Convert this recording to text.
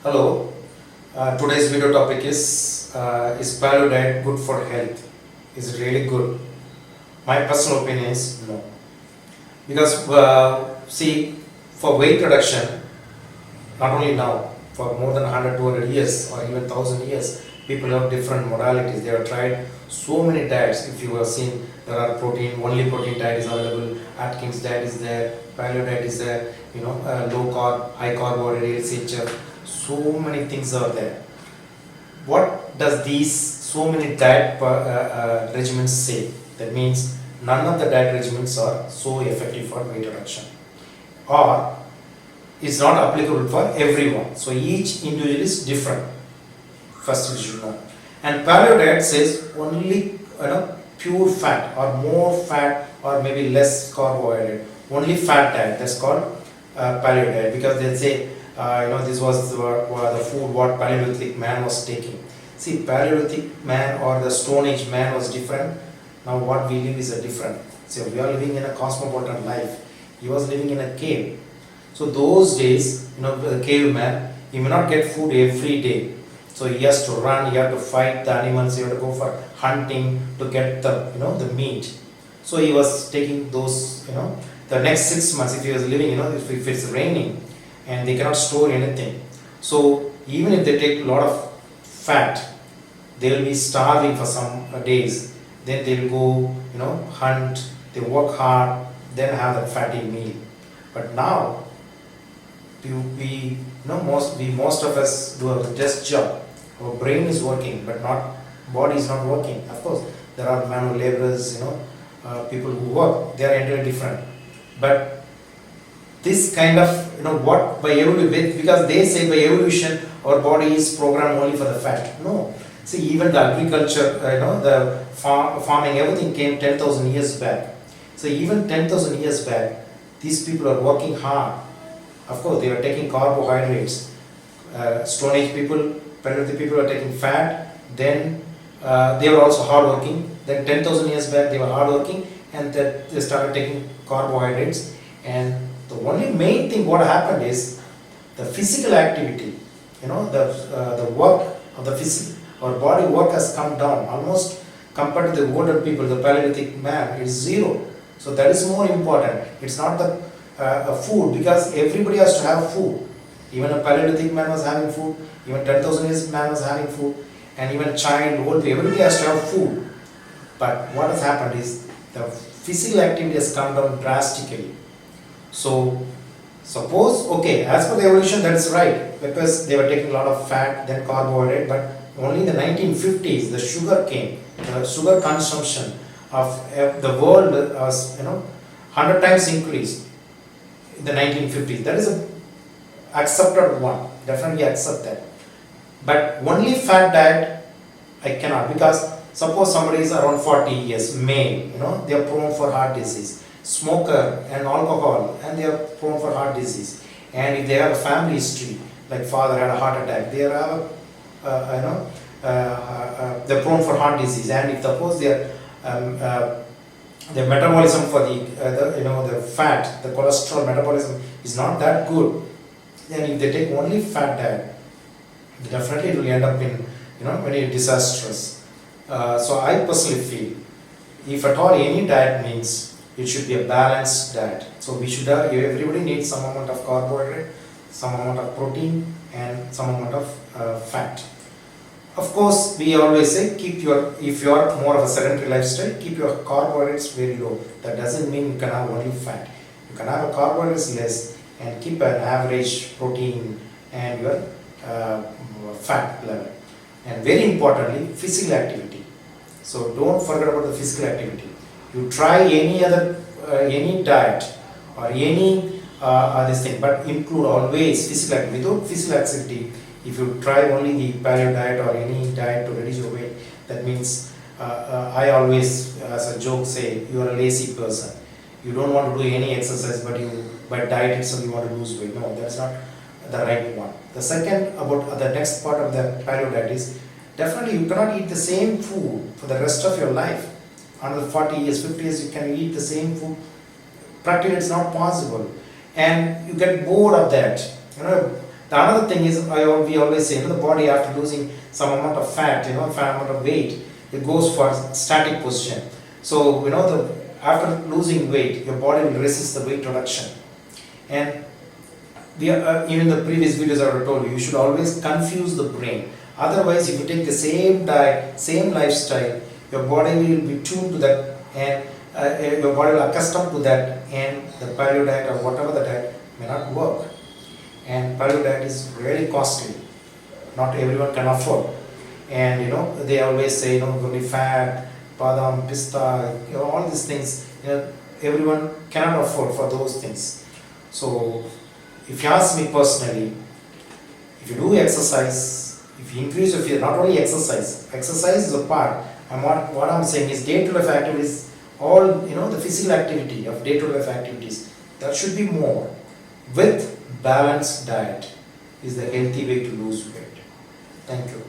Hello, today's video topic is paleo diet good for health? Is it really good? My personal opinion is no. Because see, for weight reduction, not only now, for more than 100, 200 years or even 1000 years, people have different modalities. They have tried so many diets. If you have seen, there are only protein diet is available, Atkins diet is there, paleo diet is there, low carb, high carbohydrate, LCHF, so many things are there. What does these so many diet regimens say? That means none of the diet regimens are so effective for weight reduction, or is not applicable for everyone. So each individual is different. First you should know. And paleo diet says only pure fat or more fat or maybe less carbohydrate. Only fat diet. That's called paleo diet, because they say this was the food what Paleolithic man was taking. See, Paleolithic man or the Stone Age man was different. Now what we live is a different. So we are living in a cosmopolitan life. He was living in a cave. So those days, the caveman, he may not get food every day. So he has to run, he has to fight the animals, he has to go for hunting to get the meat. So he was taking those, the next 6 months, if he was living, if it's raining and they cannot store anything. So even if they take a lot of fat, they will be starving for some days. Then they will go, hunt, they work hard, then have that fatty meal. But now, most of us do a desk job. Our brain is working, but body is not working. Of course, there are manual laborers, people who work. They are entirely different. But this kind of, what by evolution, because they say by evolution our body is programmed only for the fat. No. See, even the agriculture, the farming, everything came 10,000 years back. So even 10,000 years back, these people are working hard. Of course, they are taking carbohydrates. Stone Age people, Paleolithic people are taking fat. Then they were also hardworking. Then 10,000 years back, they were hardworking, and they started taking carbohydrates. And the only main thing what happened is the physical activity. The work of the physical, our body work has come down almost compared to the older people. The Paleolithic man is zero. So that is more important. It's not the food, because everybody has to have food. Even a Paleolithic man was having food, even 10,000 years man was having food, and even child, old, everybody has to have food. But what has happened is the physical activity has come down drastically. So suppose, okay, as per the evolution, that is right, because they were taking a lot of fat, then carbohydrate, but only in the 1950s the sugar came. The sugar consumption of the world was 100 times increased in the 1950s. That is a accepted one. Definitely accept that. But only fat diet I cannot, because suppose somebody is around 40 years, male, they are prone for heart disease, smoker and alcohol, and they are prone for heart disease. And if they have a family history, like father had a heart attack, they are they're prone for heart disease. And if suppose their metabolism for the fat, the cholesterol metabolism is not that good, then if they take only fat diet, definitely it will end up in very disastrous. So I personally feel, if at all any diet means, it should be a balanced diet. So we should have, everybody needs some amount of carbohydrate, some amount of protein, and some amount of fat. Of course, we always say if you are more of a sedentary lifestyle, keep your carbohydrates very low. That doesn't mean you can have only fat. You can have a carbohydrates less and keep an average protein and your fat level. And very importantly, physical activity. So don't forget about the physical activity. You try any diet or any this thing, but include always physical activity. Without physical activity, if you try only the paleo diet or any diet to reduce your weight, that means I always, as a joke, say you are a lazy person. You don't want to do any exercise, but by diet itself you want to lose weight. No, that's not the right one. The second, about the next part of the paleo diet is, definitely you cannot eat the same food for the rest of your life. Another 40 years, 50 years, you can eat the same food. Practically it's not possible. And you get bored of that. The another thing is, we always say, the body after losing some amount of fat, some amount of weight, it goes for static position. So, after losing weight, your body will resist the weight reduction. And even the previous videos I have told you, you should always confuse the brain. Otherwise, if you take the same diet, same lifestyle, your body will be tuned to that, and your body will accustomed to that, and the paleo diet or whatever the diet may not work. And paleo diet is very costly. Not everyone can afford. And they always say, only fat, badam, pista, all these things, everyone cannot afford for those things. So, if you ask me personally, if you do exercise, if you increase your fear, not only exercise is a part, and what I'm saying is day-to-day life activities, all, the physical activity of day-to-day life activities, that should be more with balanced diet is the healthy way to lose weight. Thank you.